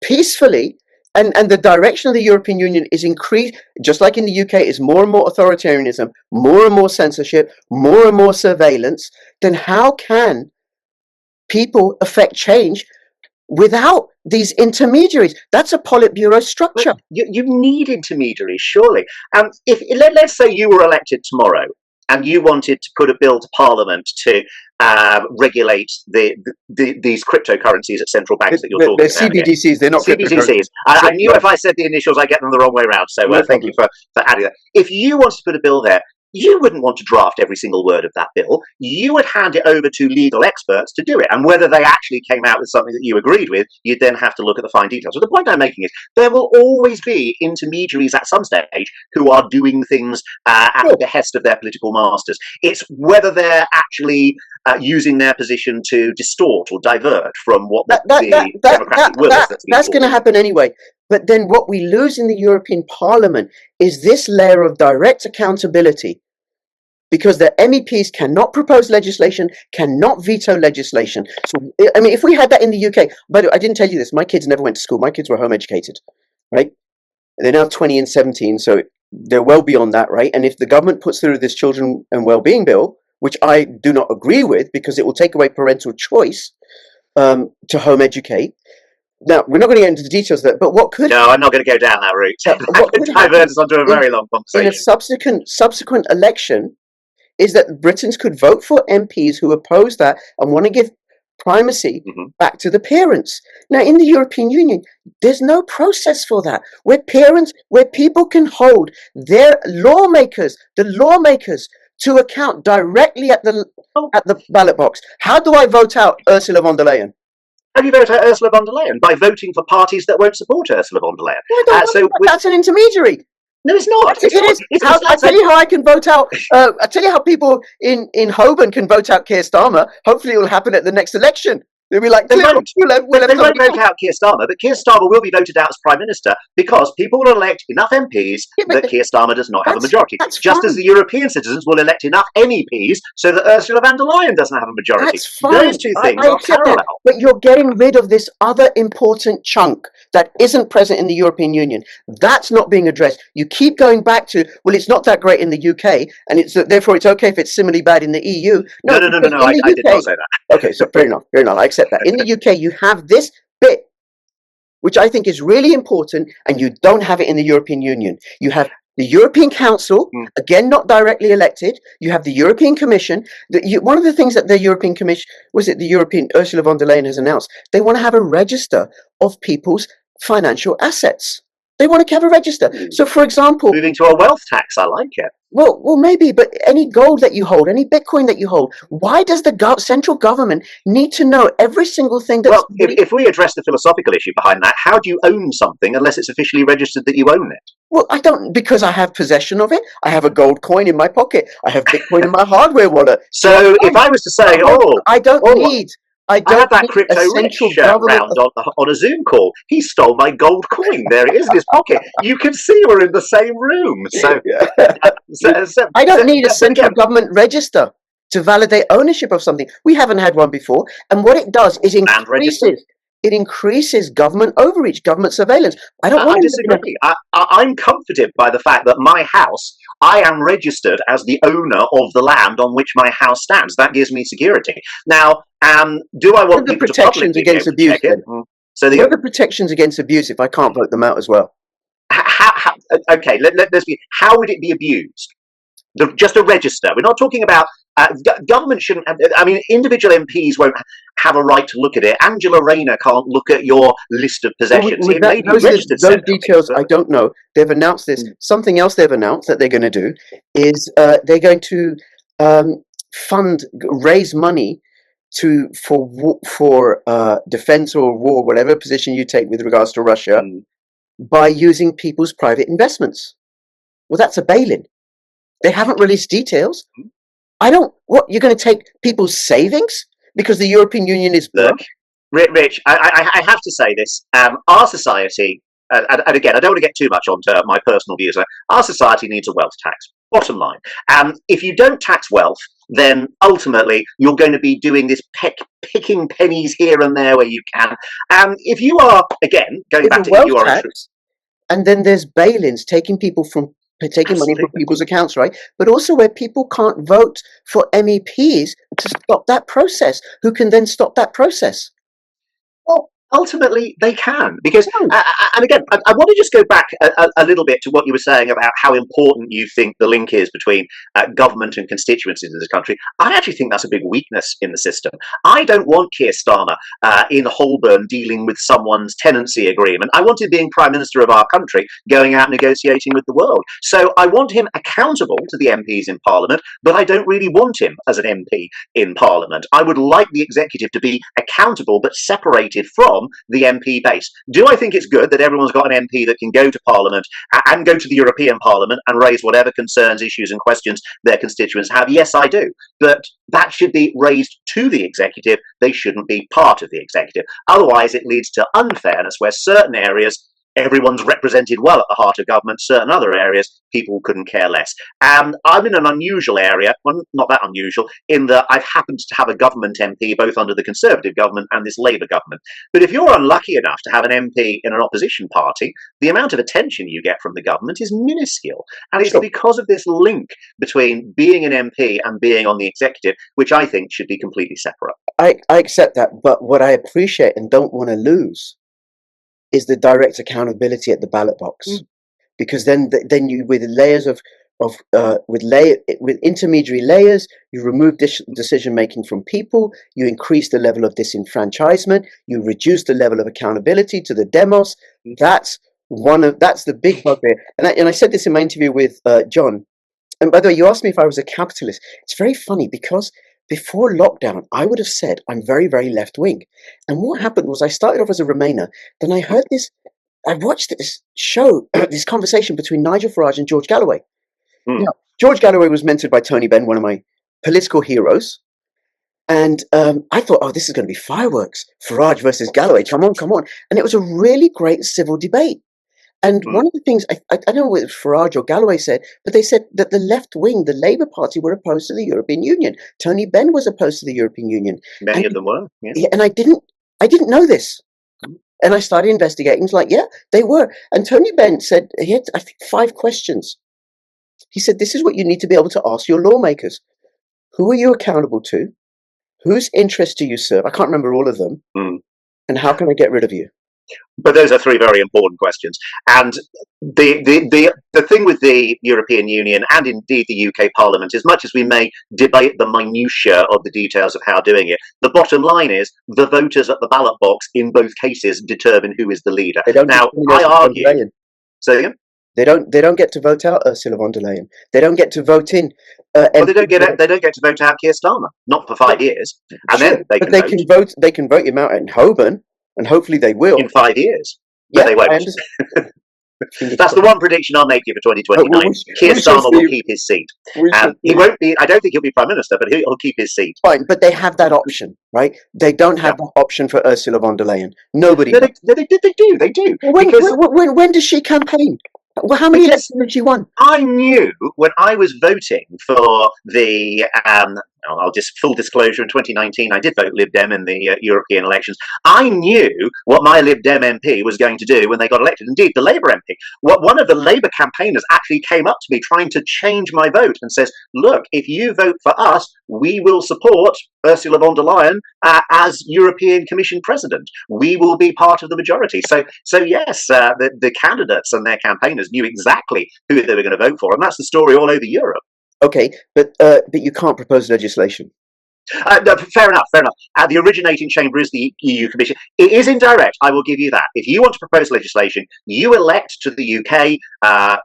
peacefully, and the direction of the European Union is increased, just like in the UK, is more and more authoritarianism, more and more censorship, more and more surveillance, then how can people affect change without these intermediaries? That's a Politburo structure. You need intermediaries, surely. Let's say you were elected tomorrow and you wanted to put a bill to Parliament to regulate these cryptocurrencies at central banks that you're talking about. They're CBDCs, they're not CBDCs. I knew if I said the initials, I'd get them the wrong way around. So thank you for adding that. If you wanted to put a bill there, you wouldn't want to draft every single word of that bill. You would hand it over to legal experts to do it. And whether they actually came out with something that you agreed with, you'd then have to look at the fine details. So the point I'm making is there will always be intermediaries at some stage who are doing things at the behest of their political masters. It's whether they're actually using their position to distort or divert from what the democratic will is. That's going to happen anyway. But then what we lose in the European Parliament is this layer of direct accountability, because the MEPs cannot propose legislation, cannot veto legislation. So, I mean, if we had that in the UK, but I didn't tell you this, my kids never went to school. My kids were home educated, right? They're now 20 and 17, so they're well beyond that, right? And if the government puts through this children and well-being bill, which I do not agree with because it will take away parental choice to home educate. Now, we're not going to get into the details of that, but what could... No, I'm not going to go down that route. That could divert us onto a very long conversation. In a subsequent election, is that Britons could vote for MPs who oppose that and want to give primacy back to the parents. Now, in the European Union, there's no process for that, where people can hold their lawmakers, to account directly at the ballot box. How do I vote out Ursula von der Leyen? How do you vote out Ursula von der Leyen? By voting for parties that won't support Ursula von der Leyen. That's an intermediary. No, it's not. It is. I'll tell you how I can vote out. I'll tell you how people in Holborn can vote out Keir Starmer. Hopefully it will happen at the next election. They'll be like, They clear, won't. we'll have They won't somebody vote out Keir Starmer, but Keir Starmer will be voted out as Prime Minister because people will elect enough MPs Yeah, but that Keir Starmer does not have a majority. that's Just as fine. the European citizens will elect enough MEPs so that Ursula von der Leyen doesn't have a majority. That's fine. Those two things I are accept parallel. that. But you're getting rid of this other important chunk that isn't present in the European Union. That's not being addressed. You keep going back to, well, it's not that great in the UK, and therefore it's okay if it's similarly bad in the EU. No. Because in I the did not say that. okay, so fair enough. I accept that. In the UK, you have this bit, which I think is really important, and you don't have it in the European Union. You have the European Council, again, not directly elected. You have the European Commission. One of the things that the European Commission, Ursula von der Leyen has announced, they want to have a register of people's financial assets. They want to have a register. So, for example, moving to a wealth tax, I like it. Well, maybe, but any gold that you hold, any Bitcoin that you hold, why does the central government need to know every single thing that's... Well, if we address the philosophical issue behind that, how do you own something unless it's officially registered that you own it? Well, I don't, because I have possession of it. I have a gold coin in my pocket. I have Bitcoin in my hardware wallet. So if I was to say, I had that crypto rich round on a Zoom call. He stole my gold coin. There it is in his pocket. You can see we're in the same room. So, I don't need a central government register to validate ownership of something. We haven't had one before. And what it does is increases government overreach, government surveillance. I disagree. I'm comforted by the fact that my house, I am registered as the owner of the land on which my house stands. That gives me security. Now, do I want people to protections against abuse? So what are the protections against abuse if I can't vote them out as well? Okay, let's be. How would it be abused? Just a register. We're not talking about government shouldn't. I mean, individual MPs won't have a right to look at it. Angela Rayner can't look at your list of possessions. Those details I don't know. They've announced this. Something else they've announced that they're going to do is they're going to raise money for defense or war, whatever position you take with regards to Russia, by using people's private investments. Well, that's a bail-in. They haven't released details. What, you're going to take people's savings because the European Union is broke? Look, Rich, I have to say this. Our society, and again, I don't want to get too much onto my personal views, our society needs a wealth tax. Bottom line. If you don't tax wealth, then ultimately you're going to be doing this picking pennies here and there where you can. If you are, again, going back to you are tax, and then there's bail-ins, taking money from people's accounts, right? But also where people can't vote for MEPs to stop that process, who can then stop that process? Well, ultimately they can, because and again, I want to just go back a little bit to what you were saying about how important you think the link is between government and constituencies in this country. I actually think that's a big weakness in the system. I don't want Keir Starmer in Holborn dealing with someone's tenancy agreement. I want him being Prime Minister of our country, going out negotiating with the world. So I want him accountable to the MPs in Parliament, but I don't really want him as an MP in Parliament. I would like the executive to be accountable but separated from the MP base. Do I think it's good that everyone's got an MP that can go to Parliament and go to the European Parliament and raise whatever concerns, issues and questions their constituents have? Yes, I do. But that should be raised to the executive. They shouldn't be part of the executive. Otherwise, it leads to unfairness where certain areas everyone's represented well at the heart of government. Certain other areas, people couldn't care less. I'm in an unusual area, well, not that unusual, in that I've happened to have a government MP both under the Conservative government and this Labour government. But if you're unlucky enough to have an MP in an opposition party, the amount of attention you get from the government is minuscule. And it's because of this link between being an MP and being on the executive, which I think should be completely separate. I accept that, but what I appreciate and don't want to lose is the direct accountability at the ballot box, because then you, with layers with intermediary layers, you remove decision making from people, you increase the level of disenfranchisement, you reduce the level of accountability to the demos. That's the big bugbear. And I said this in my interview with John. And by the way, you asked me if I was a capitalist. It's very funny because before lockdown, I would have said I'm very, very left wing. And what happened was I started off as a Remainer. Then I watched this show, this conversation between Nigel Farage and George Galloway. Now, George Galloway was mentored by Tony Benn, one of my political heroes. And I thought, oh, this is going to be fireworks. Farage versus Galloway. Come on, come on. And it was a really great civil debate. And one of the things, I don't know whether Farage or Galloway said, but they said that the left wing, the Labour Party, were opposed to the European Union. Tony Benn was opposed to the European Union. Many of them were. Yeah. Yeah, and I didn't know this. And I started investigating. It's like, yeah, they were. And Tony Benn said, he had, I think, 5 questions. He said, this is what you need to be able to ask your lawmakers. Who are you accountable to? Whose interests do you serve? I can't remember all of them. And how can I get rid of you? But those are 3 very important questions. And the thing with the European Union and indeed the UK Parliament, as much as we may debate the minutiae of the details of how doing it, the bottom line is the voters at the ballot box in both cases determine who is the leader. Now, I argue. Say again? They don't get to vote out Ursula von der Leyen. They don't get to vote in. Well, they don't get to vote out Keir Starmer, not for 5 years, and then they can vote. They can vote him out in Holborn, and hopefully they will in 5 years. But they won't. That's the one prediction I'll make you for 2029. Keir Starmer will keep his seat. He won't be. I don't think he'll be prime minister, but he'll keep his seat. Fine, but they have that option, right? They don't have that option for Ursula von der Leyen. Nobody. They do. They do. When does she campaign? Well, how many elections did she won? I knew when I was voting for the, I'll just full disclosure, in 2019 I did vote Lib Dem in the European elections. I knew what my Lib Dem MP was going to do when they got elected. Indeed, the Labour MP. One of the Labour campaigners actually came up to me trying to change my vote and says, look, if you vote for us, we will support Ursula von der Leyen as European Commission President. We will be part of the majority. So yes, the candidates and their campaigners knew exactly who they were going to vote for, and that's the story all over Europe. Okay, but you can't propose legislation. No, fair enough. The originating chamber is the EU Commission. It is indirect, I will give you that. If you want to propose legislation, you elect to the UK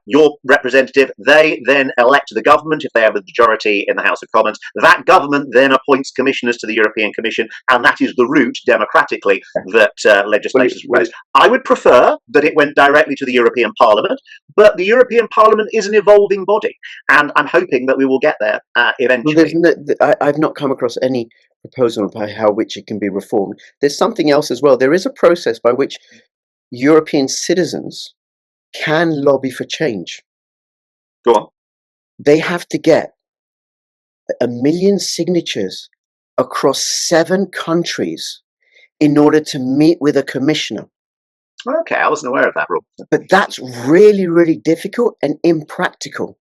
your representative. They then elect the government if they have a majority in the House of Commons. That government then appoints commissioners to the European Commission, and that is the route, democratically, that legislation is proposed. I would prefer that it went directly to the European Parliament, but the European Parliament is an evolving body, and I'm hoping that we will get there eventually. Well, I've not come across any proposal by which it can be reformed. There's something else as well. There is a process by which European citizens can lobby for change. Go on. They have to get 1 million signatures across 7 countries in order to meet with a commissioner. Okay, I wasn't aware of that rule. But that's really, really difficult and impractical.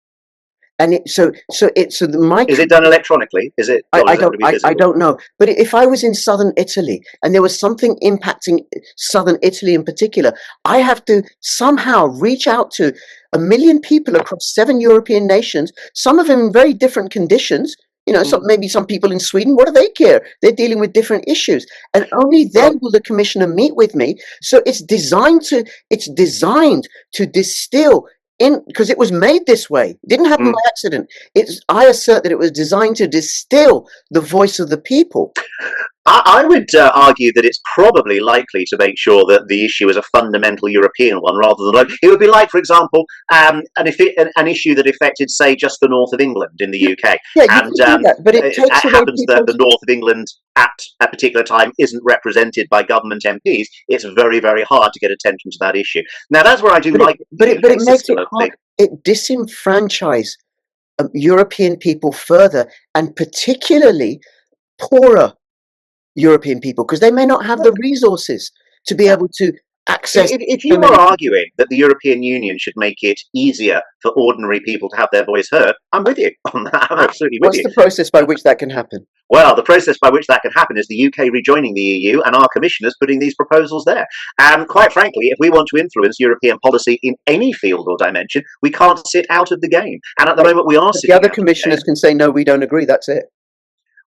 And is it done electronically? Is it? I don't know. But if I was in southern Italy and there was something impacting southern Italy in particular, I have to somehow reach out to 1 million people across 7 European nations, some of them in very different conditions. You know, maybe some people in Sweden, what do they care? They're dealing with different issues. And only then will the commissioner meet with me. So it's designed to distill in, because it was made this way. It didn't happen by accident. I assert that it was designed to distill the voice of the people. I would argue that it's probably likely to make sure that the issue is a fundamental European one rather than local. It would be like, for example, an issue that affected, say, just the north of England in the UK. Yeah, and but it happens that the north of England at a particular time isn't represented by government MPs. It's very, very hard to get attention to that issue. Now, that's where I do like. But it makes it hard. It disenfranchises European people further, and particularly poorer European people, because they may not have the resources to be able to access. If you are arguing that the European Union should make it easier for ordinary people to have their voice heard, I'm with you on that. I'm absolutely with you. What's the process by which that can happen? Well, the process by which that can happen is the UK rejoining the EU and our commissioners putting these proposals there. And quite frankly, if we want to influence European policy in any field or dimension, we can't sit out of the game. And at the moment, we are sitting. The other commissioners can say, no, we don't agree. That's it.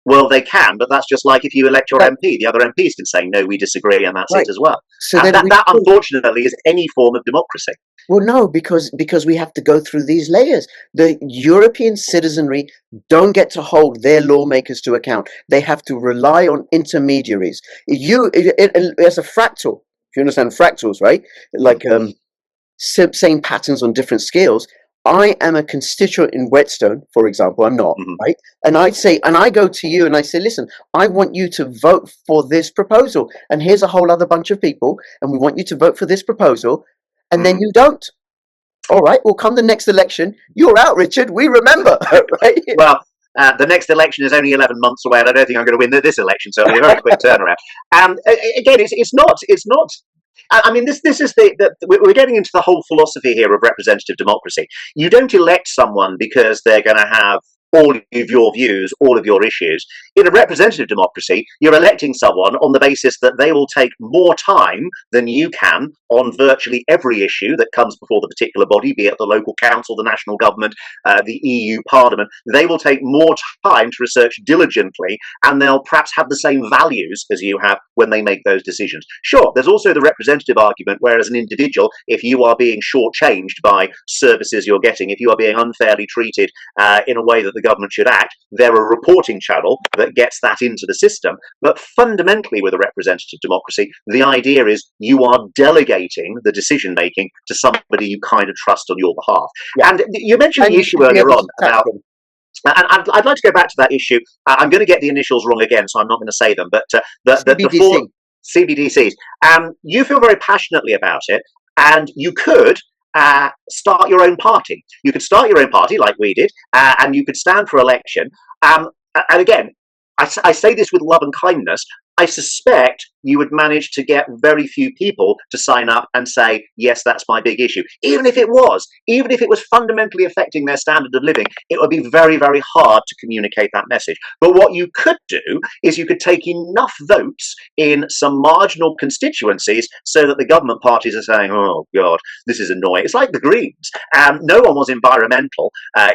Well, they can, but that's just like if you elect your MP. The other MPs can say, no, we disagree, and that's it as well. So that unfortunately, is any form of democracy. Well, no, because we have to go through these layers. The European citizenry don't get to hold their lawmakers to account. They have to rely on intermediaries. As a fractal, if you understand fractals, right? Like same patterns on different scales. I am a constituent in Whetstone, for example, I'm not, Mhm. right? And I go to you and I say, listen, I want you to vote for this proposal. And here's a whole other bunch of people, and we want you to vote for this proposal. And then Mhm. you don't. All right, well, come the next election, you're out, Richard. We remember, right? Well, the next election is only 11 months away, and I don't think I'm going to win this election, so it'll be a very quick turnaround. Again, it's not. I mean, this is we're getting into the whole philosophy here of representative democracy. You don't elect someone because they're going to have all of your views, all of your issues. In a representative democracy, you're electing someone on the basis that they will take more time than you can on virtually every issue that comes before the particular body, be it the local council, the national government, the EU Parliament. They will take more time to research diligently, and they'll perhaps have the same values as you have when they make those decisions. Sure, there's also the representative argument where, as an individual, if you are being shortchanged by services you're getting, if you are being unfairly treated in a way that the government should act, they're a reporting channel that gets that into the system. But fundamentally, with a representative democracy, the idea is you are delegating the decision making to somebody you kind of trust on your behalf. Yeah. And you mentioned And the you issue should be earlier able on to attack about, them. and I'd like to go back to that issue. I'm going to get the initials wrong again, so I'm not going to say them, but the four CBDC. CBDCs. You feel very passionately about it, and you could start your own party. You could start your own party like we did, and you could stand for election. And again, I say this with love and kindness. I suspect you would manage to get very few people to sign up and say, yes, that's my big issue. Even if it was fundamentally affecting their standard of living, it would be very, very hard to communicate that message. But what you could do is you could take enough votes in some marginal constituencies so that the government parties are saying, oh, God, this is annoying. It's like the Greens. No one was environmental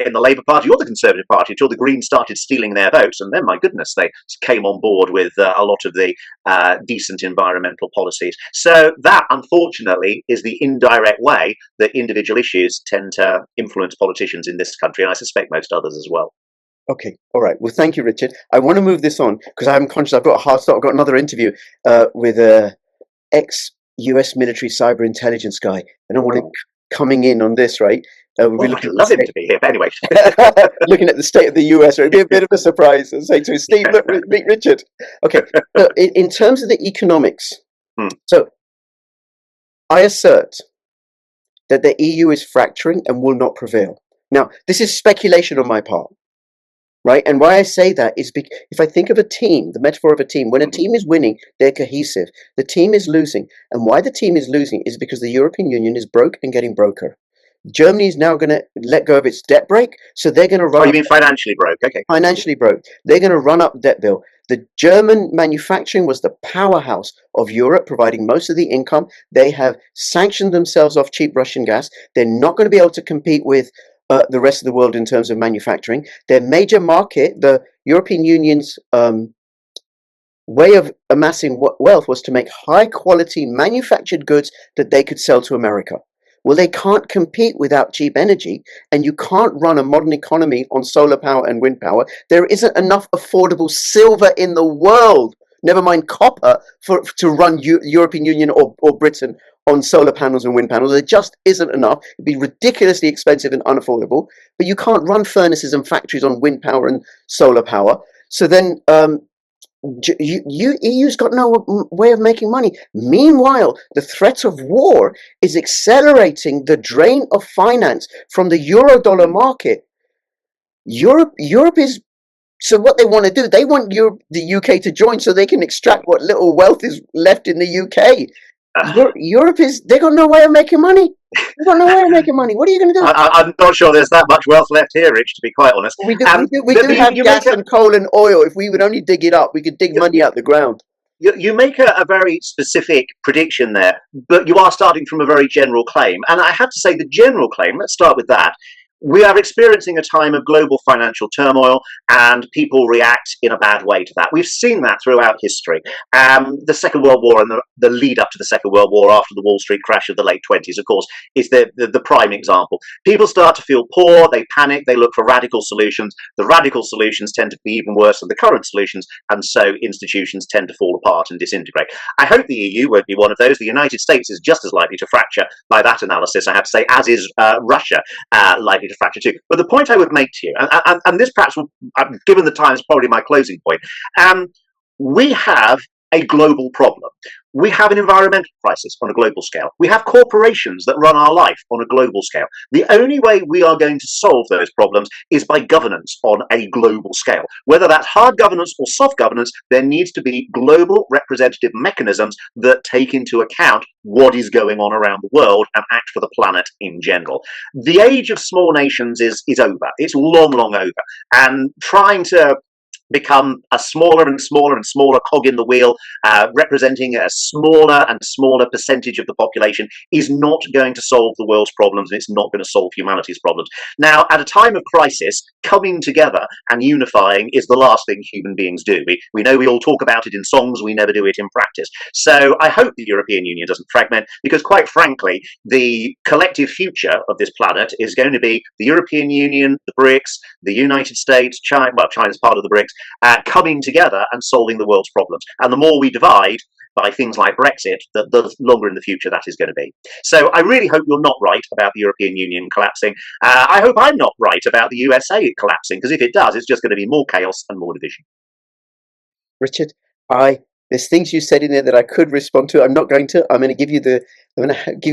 in the Labour Party or the Conservative Party until the Greens started stealing their votes. And then, my goodness, they came on board with a lot of the decent environmental policies. So that, unfortunately, is the indirect way that individual issues tend to influence politicians in this country, and I suspect most others as well. Okay, all right. Well, thank you, Richard. I want to move this on because I'm conscious I've got a hard stop. I've got another interview with a ex-US military cyber intelligence guy, and I want him coming in on this, right? We'll be I'd love him to be here, but anyway. looking at the state of the US, right? It'd be a bit of a surprise and say to him, Steve, look, meet Richard. Okay, so in terms of the economics, so I assert that the EU is fracturing and will not prevail. Now, this is speculation on my part, right? And why I say that is because if I think of a team, the metaphor of a team, when a team is winning, they're cohesive. The team is losing. And why the team is losing is because the European Union is broke and getting broker. Germany is now going to let go of its debt brake, so they're going to run. Oh, you mean financially broke? Okay. Financially broke. They're going to run up debt bill. The German manufacturing was the powerhouse of Europe, providing most of the income. They have sanctioned themselves off cheap Russian gas. They're not going to be able to compete with the rest of the world in terms of manufacturing. Their major market, the European Union's way of amassing wealth was to make high quality manufactured goods that they could sell to America. Well, they can't compete without cheap energy, and you can't run a modern economy on solar power and wind power. There isn't enough affordable silver in the world, never mind copper, to run European Union or Britain on solar panels and wind panels. There just isn't enough. It'd be ridiculously expensive and unaffordable, but you can't run furnaces and factories on wind power and solar power. So then EU's got no way of making money. Meanwhile, the threat of war is accelerating the drain of finance from the euro-dollar market. Europe is, so what they want to do, they want the UK to join so they can extract what little wealth is left in the UK. Europe is, they got no way of making money. They got no way of making money. What are you going to do? I'm not sure there's that much wealth left here, Rich, to be quite honest. We do have gas and coal and oil. If we would only dig it up, we could dig money out the ground. You make a very specific prediction there, but you are starting from a very general claim. And I have to say the general claim, let's start with that. we are experiencing a time of global financial turmoil, and people react in a bad way to that. We've seen that throughout history. The Second World War and the lead up to the Second World War after the Wall Street crash of the late 20s, of course, is the prime example. People start to feel poor, they panic, they look for radical solutions. The radical solutions tend to be even worse than the current solutions, and so institutions tend to fall apart and disintegrate. I hope the EU won't be one of those. The United States is just as likely to fracture by that analysis, I have to say, as is Russia likely to fracture too. But the point I would make to you, and this perhaps, given the time, is probably my closing point, we have a global problem. We have an environmental crisis on a global scale. We have corporations that run our life on a global scale. The only way we are going to solve those problems is by governance on a global scale. Whether that's hard governance or soft governance, there needs to be global representative mechanisms that take into account what is going on around the world and act for the planet in general. The age of small nations is over. It's long, long over. And trying to become a smaller and smaller and smaller cog in the wheel, representing a smaller and smaller percentage of the population, is not going to solve the world's problems, and it's not going to solve humanity's problems. Now, at a time of crisis, coming together and unifying is the last thing human beings do. We know we all talk about it in songs, we never do it in practice. So I hope the European Union doesn't fragment, because quite frankly, the collective future of this planet is going to be the European Union, the BRICS, the United States, China, well, China's part of the BRICS, coming together and solving the world's problems. And the more we divide by things like Brexit, the longer in the future that is going to be. So I really hope you're not right about the European Union collapsing. I hope I'm not right about the USA collapsing, because if it does, it's just going to be more chaos and more division. Richard, there's things you said in there that I could respond to. I'm not going to. I'm going to give you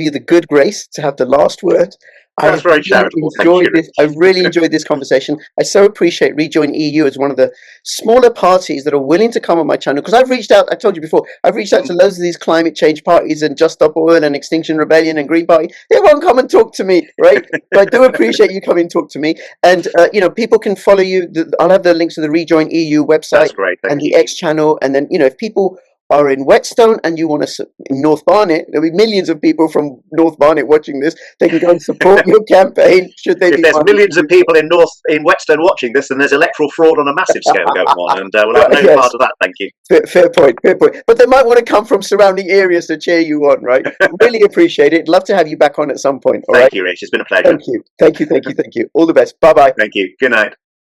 the good grace to have the last word. That's very charitable. I really enjoyed this conversation. I so appreciate Rejoin EU as one of the smaller parties that are willing to come on my channel, because I've reached out, I told you before, I've reached out to loads of these climate change parties and Just Stop Oil and Extinction Rebellion and Green Party. They won't come and talk to me, right? So I do appreciate you coming and talk to me. And, people can follow you. I'll have the links to the Rejoin EU website. That's great. Thank you. The X channel. And then, if people are in Whetstone and you want to, in North Barnet, there'll be millions of people from North Barnet watching this. They can go and support your campaign. Should they? If there's millions of people in Whetstone watching this, then there's electoral fraud on a massive scale going on, and we'll have no part of that. Thank you. Fair point. But they might want to come from surrounding areas to cheer you on, right? Really appreciate it. Love to have you back on at some point. Thank you, Rich. It's been a pleasure. Thank you. All the best. Bye bye. Thank you. Good night.